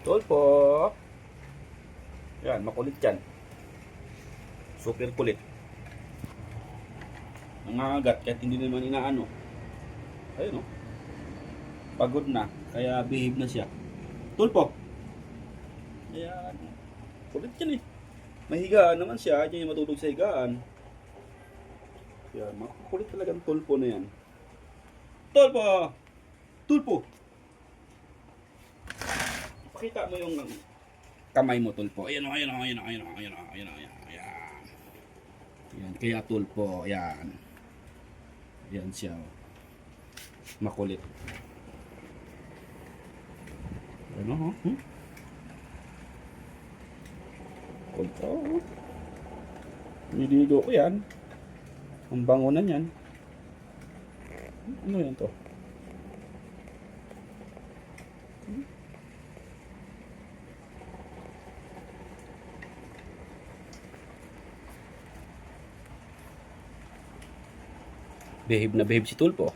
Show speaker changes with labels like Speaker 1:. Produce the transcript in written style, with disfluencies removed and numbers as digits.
Speaker 1: Tulpo. Yan, makulit yan. Super kulit. Nangangagat kahit hindi naman inaano. Ayun o. Pagod na. Kaya behave na siya. Tulpo. Ayan. Kulit yan eh. Mahigaan naman siya. Diyan yung matutog sa higaan. Yan. Makulit talagang tulpo na yan. Tulpo! Tulpo! Pakita mo yung kamay mo, tulpo. Ayan o, ayan o, ayan o, ayan o, ayan o, ayan o, ayan. Ayan. Kaya tulpo. Ayan. Ayan siya. Makulit. Ano ho? Tulpo. Niligo ko yan. Ang bango na yan. Ano yan to? Behave na behave si Tulpo.